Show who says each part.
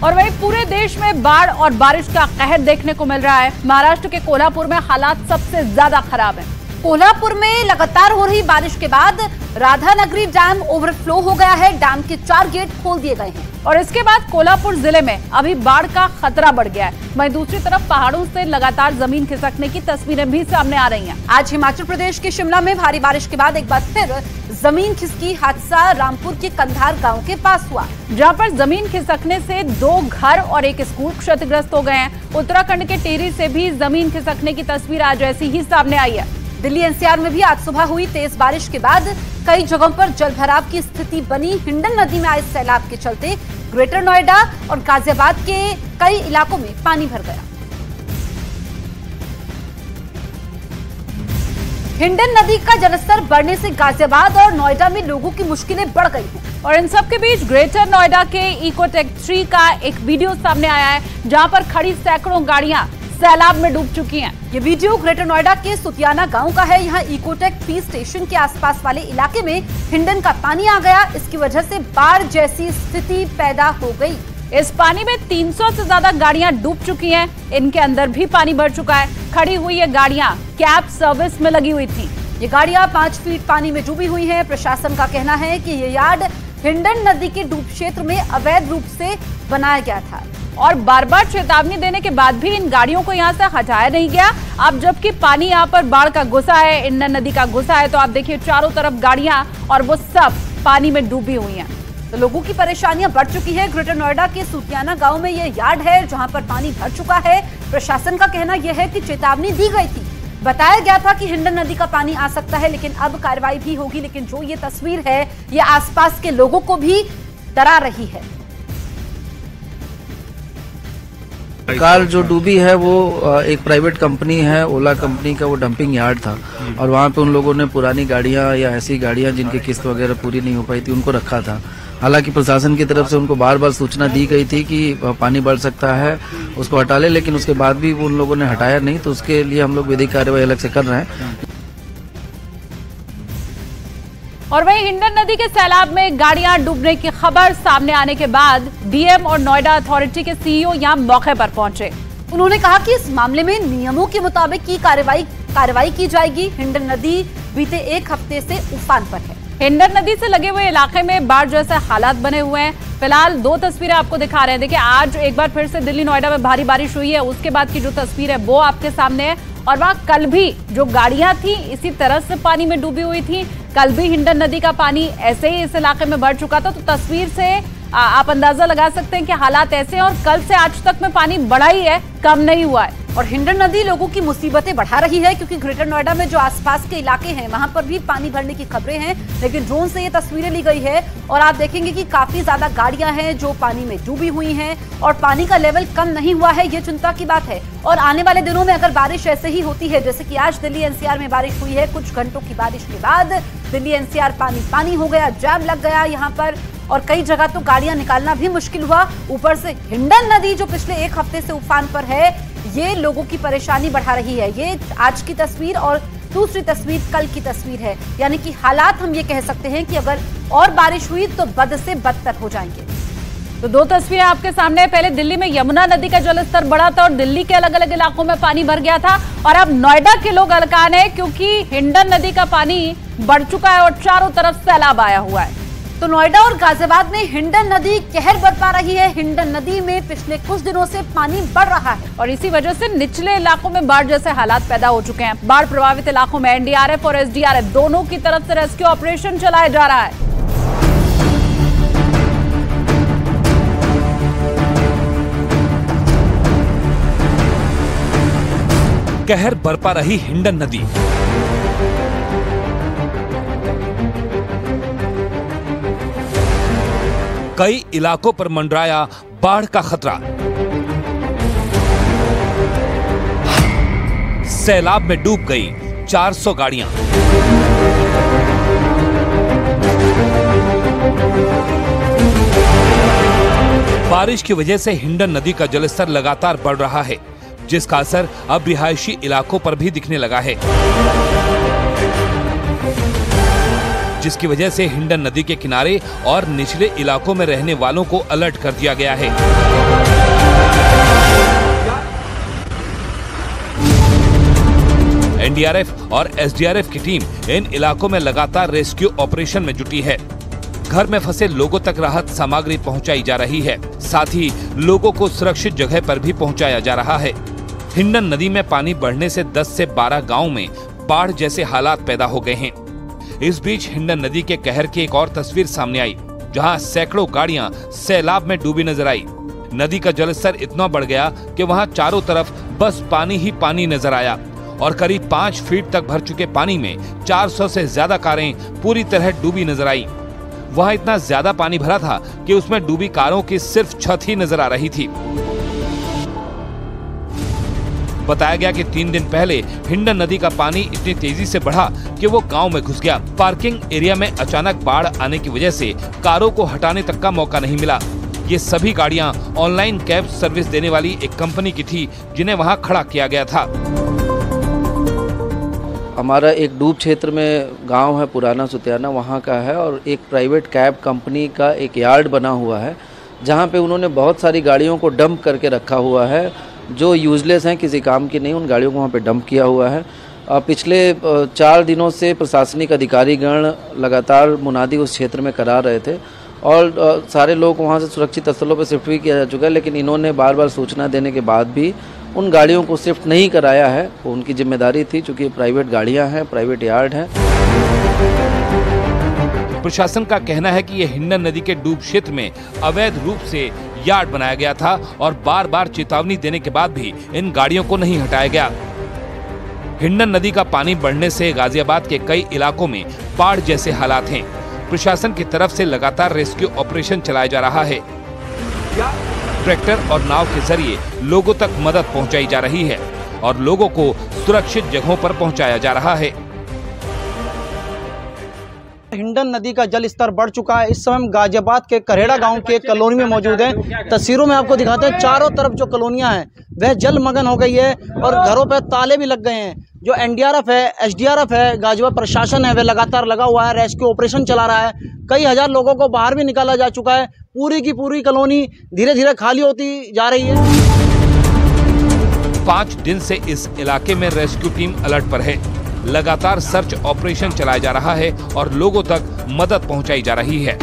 Speaker 1: और वहीं पूरे देश में बाढ़ और बारिश का कहर देखने को मिल रहा है। महाराष्ट्र के कोल्हापुर में हालात सबसे ज्यादा खराब है। कोल्हापुर में लगातार हो रही बारिश के बाद राधानगरी डैम ओवरफ्लो हो गया है। डैम के 4 गेट खोल दिए गए हैं और इसके बाद कोल्हापुर जिले में अभी बाढ़ का खतरा बढ़ गया है। वहीं दूसरी तरफ पहाड़ों से लगातार जमीन खिसकने की तस्वीरें भी सामने आ रही हैं। आज हिमाचल प्रदेश के शिमला में भारी बारिश के बाद एक बार फिर जमीन खिसकी। हादसा रामपुर के कंधार गांव के पास हुआ, जहां पर जमीन खिसकने से 2 घर और एक स्कूल क्षतिग्रस्त हो गए हैं। उत्तराखंड के टिहरी से भी जमीन खिसकने की तस्वीर आज ऐसी ही सामने आई है। दिल्ली एनसीआर में भी आज सुबह हुई तेज बारिश के बाद कई जगहों पर जलभराव की स्थिति बनी। हिंडन नदी में आए सैलाब के चलते ग्रेटर नोएडा और गाजियाबाद के कई इलाकों में पानी भर गया। हिंडन नदी का जलस्तर बढ़ने से गाजियाबाद और नोएडा में लोगों की मुश्किलें बढ़ गई हैं। और इन सब के बीच ग्रेटर नोएडा के इकोटेक 3 का एक वीडियो सामने आया है, जहां पर खड़ी सैकड़ों गाड़ियां सैलाब में डूब चुकी हैं। ये वीडियो ग्रेटर नोएडा के सुतियाना गांव का है। यहाँ इकोटेक 3 स्टेशन के आसपास वाले इलाके में हिंडन का पानी आ गया। इसकी वजह से बाढ़ जैसी स्थिति पैदा हो गई। इस पानी में 300 से ज्यादा गाड़ियां डूब चुकी हैं। इनके अंदर भी पानी भर चुका है। खड़ी हुई ये गाड़ियां कैब सर्विस में लगी हुई थी। ये गाड़ियां 5 फीट पानी में डूबी हुई हैं। प्रशासन का कहना है कि ये यार्ड हिंडन नदी के डूब क्षेत्र में अवैध रूप से बनाया गया था और बार बार चेतावनी देने के बाद भी इन गाड़ियों को यहाँ से हटाया नहीं गया। अब जबकि पानी यहाँ पर बाढ़ का गुस्सा है, हिंडन नदी का गुस्सा है, तो आप देखिए चारों तरफ गाड़ियां और वो सब पानी में डूबी हुई हैं। तो लोगों की परेशानियां बढ़ चुकी है। ग्रेटर नोएडा के सुतियाना गांव में ये यार्ड है जहां पर पानी भर चुका है। प्रशासन का कहना यह है कि चेतावनी दी गई थी, बताया गया था कि हिंडन नदी का पानी आ सकता है, लेकिन अब कार्रवाई भी होगी। लेकिन जो ये तस्वीर है ये आसपास के लोगों को भी डरा रही है।
Speaker 2: कार जो डूबी है वो एक प्राइवेट कंपनी है, ओला कंपनी का वो डंपिंग यार्ड था और वहाँ पे उन लोगों ने पुरानी गाड़ियाँ या ऐसी गाड़ियाँ जिनकी किस्त वगैरह पूरी नहीं हो पाई थी उनको रखा था। हालांकि प्रशासन की तरफ से उनको बार बार सूचना दी गई थी कि पानी बढ़ सकता है, उसको हटा ले, लेकिन उसके बाद भी उन लोगों ने हटाया नहीं। तो उसके लिए हम लोग विधिक कार्रवाई अलग से कर रहे हैं।
Speaker 1: और वहीं हिंडन नदी के सैलाब में गाड़ियां डूबने की खबर सामने आने के बाद डीएम और नोएडा अथॉरिटी के सीईओ यहां मौके पर पहुंचे। उन्होंने कहा कि इस मामले में नियमों के मुताबिक की कार्रवाई की जाएगी। हिंडन नदी बीते 1 हफ्ते से उफान पर है। हिंडन नदी से लगे हुए इलाके में बाढ़ जैसे हालात बने हुए हैं। फिलहाल 2 तस्वीरें आपको दिखा रहे हैं। देखिए, आज एक बार फिर से दिल्ली नोएडा में भारी बारिश हुई है, उसके बाद की जो तस्वीर है वो आपके सामने है। और वहां कल भी जो गाड़ियां थी इसी तरह से पानी में डूबी हुई थी। कल भी हिंडन नदी का पानी ऐसे ही इस इलाके में बढ़ चुका था। तो तस्वीर से आप अंदाजा लगा सकते हैं कि हालात ऐसे हैं और कल से आज तक में पानी बढ़ा ही है, कम नहीं हुआ है। और हिंडन नदी लोगों की मुसीबतें बढ़ा रही है, क्योंकि ग्रेटर नोएडा में जो आसपास के इलाके हैं वहां पर भी पानी भरने की खबरें हैं। लेकिन ड्रोन से ये तस्वीरें ली गई है और आप देखेंगे कि काफी ज्यादा गाड़ियां हैं जो पानी में डूबी हुई हैं और पानी का लेवल कम नहीं हुआ है। ये चिंता की बात है। और आने वाले दिनों में अगर बारिश ऐसे ही होती है जैसे कि आज दिल्ली एनसीआर में बारिश हुई है, कुछ घंटों की बारिश के बाद दिल्ली एनसीआर पानी हो गया, जाम लग गया यहाँ पर और कई जगह तो गाड़ियां निकालना भी मुश्किल हुआ। ऊपर से हिंडन नदी जो पिछले 1 हफ्ते से उफान पर है, ये लोगों की परेशानी बढ़ा रही है। ये आज की तस्वीर और दूसरी तस्वीर कल की तस्वीर है। यानी कि हालात हम ये कह सकते हैं कि अगर और बारिश हुई तो बद से बदतर हो जाएंगे। तो 2 तस्वीरें आपके सामने है। पहले दिल्ली में यमुना नदी का जलस्तर बढ़ा था और दिल्ली के अलग अलग इलाकों में पानी भर गया था। और अब नोएडा के लोग हलकान है क्योंकि हिंडन नदी का पानी बढ़ चुका है और चारों तरफ सैलाब आया हुआ है। तो नोएडा और गाजियाबाद में हिंडन नदी कहर बरपा रही है। हिंडन नदी में पिछले कुछ दिनों से पानी बढ़ रहा है और इसी वजह से निचले इलाकों में बाढ़ जैसे हालात पैदा हो चुके हैं। बाढ़ प्रभावित इलाकों में एनडीआरएफ और एसडीआरएफ दोनों की तरफ से रेस्क्यू ऑपरेशन चलाया जा रहा है।
Speaker 3: कहर बरपा रही हिंडन नदी। कई इलाकों पर मंडराया बाढ़ का खतरा। सैलाब में डूब गई 400 गाड़ियां। बारिश की वजह से हिंडन नदी का जलस्तर लगातार बढ़ रहा है, जिसका असर अब रिहायशी इलाकों पर भी दिखने लगा है। जिसकी वजह से हिंडन नदी के किनारे और निचले इलाकों में रहने वालों को अलर्ट कर दिया गया है। एनडीआरएफ और एसडीआरएफ की टीम इन इलाकों में लगातार रेस्क्यू ऑपरेशन में जुटी है। घर में फंसे लोगों तक राहत सामग्री पहुंचाई जा रही है, साथ ही लोगों को सुरक्षित जगह पर भी पहुंचाया जा रहा है। हिंडन नदी में पानी बढ़ने से 10 से 12 गांव में बाढ़ जैसे हालात पैदा हो गए हैं। इस बीच हिंडन नदी के कहर की एक और तस्वीर सामने आई, जहां सैकड़ों गाड़ियां सैलाब में डूबी नजर आई। नदी का जलस्तर इतना बढ़ गया कि वहां चारों तरफ बस पानी ही पानी नजर आया और करीब 5 फीट तक भर चुके पानी में 400 से ज्यादा कारें पूरी तरह डूबी नजर आई। वहां इतना ज्यादा पानी भरा था कि उसमें डूबी कारों की सिर्फ छत ही नजर आ रही थी। बताया गया कि 3 दिन पहले हिंडन नदी का पानी इतनी तेजी से बढ़ा कि वो गांव में घुस गया। पार्किंग एरिया में अचानक बाढ़ आने की वजह से कारों को हटाने तक का मौका नहीं मिला। ये सभी गाड़ियां ऑनलाइन कैब सर्विस देने वाली एक कंपनी की थी, जिन्हें वहां खड़ा किया गया था।
Speaker 2: हमारा एक डूब क्षेत्र में गांव है पुराना सुतियाना, वहां का है, और एक प्राइवेट कैब कंपनी का एक यार्ड बना हुआ है, जहां पे उन्होंने बहुत सारी गाड़ियों को डंप करके रखा हुआ है, जो यूजलेस हैं, किसी काम की नहीं। उन गाड़ियों को वहां पे डंप किया हुआ है। पिछले 4 दिनों से प्रशासनिक अधिकारीगण लगातार मुनादी उस क्षेत्र में करा रहे थे और सारे लोग वहां से सुरक्षित स्थलों पर शिफ्ट भी किया जा चुका है, लेकिन इन्होंने बार बार सूचना देने के बाद भी उन गाड़ियों को शिफ्ट नहीं कराया है। वो उनकी जिम्मेदारी थी, चूंकि प्राइवेट गाड़ियां हैं, प्राइवेट यार्ड हैं।
Speaker 3: प्रशासन का कहना है कि यह हिंडन नदी के डूब क्षेत्र में अवैध रूप से यार्ड बनाया गया था और बार बार चेतावनी देने के बाद भी इन गाड़ियों को नहीं हटाया गया। हिंडन नदी का पानी बढ़ने से गाजियाबाद के कई इलाकों में बाढ़ जैसे हालात हैं। प्रशासन की तरफ से लगातार रेस्क्यू ऑपरेशन चलाया जा रहा है। ट्रैक्टर और नाव के जरिए लोगों तक मदद पहुंचाई जा रही है और लोगों को सुरक्षित जगहों पर पहुंचाया जा रहा है।
Speaker 4: हिंडन नदी का जल स्तर बढ़ चुका है। इस समय हम गाजियाबाद के करेड़ा गांव के कॉलोनी में मौजूद हैं। तस्वीरों में आपको दिखाते हैं, चारों तरफ जो कॉलोनियां हैं वह जलमग्न हो गई है और घरों पर ताले भी लग गए हैं। जो एनडीआरएफ है, एसडीआरएफ है, गाजियाबाद प्रशासन है, वह लगातार लगा हुआ है, रेस्क्यू ऑपरेशन चला रहा है। कई हजार लोगों को बाहर भी निकाला जा चुका है। पूरी की पूरी कॉलोनी धीरे धीरे खाली होती जा रही है।
Speaker 3: 5 दिन से इस इलाके में रेस्क्यू टीम अलर्ट पर है। लगातार सर्च ऑपरेशन चलाया जा रहा है और लोगों तक मदद पहुंचाई जा रही है।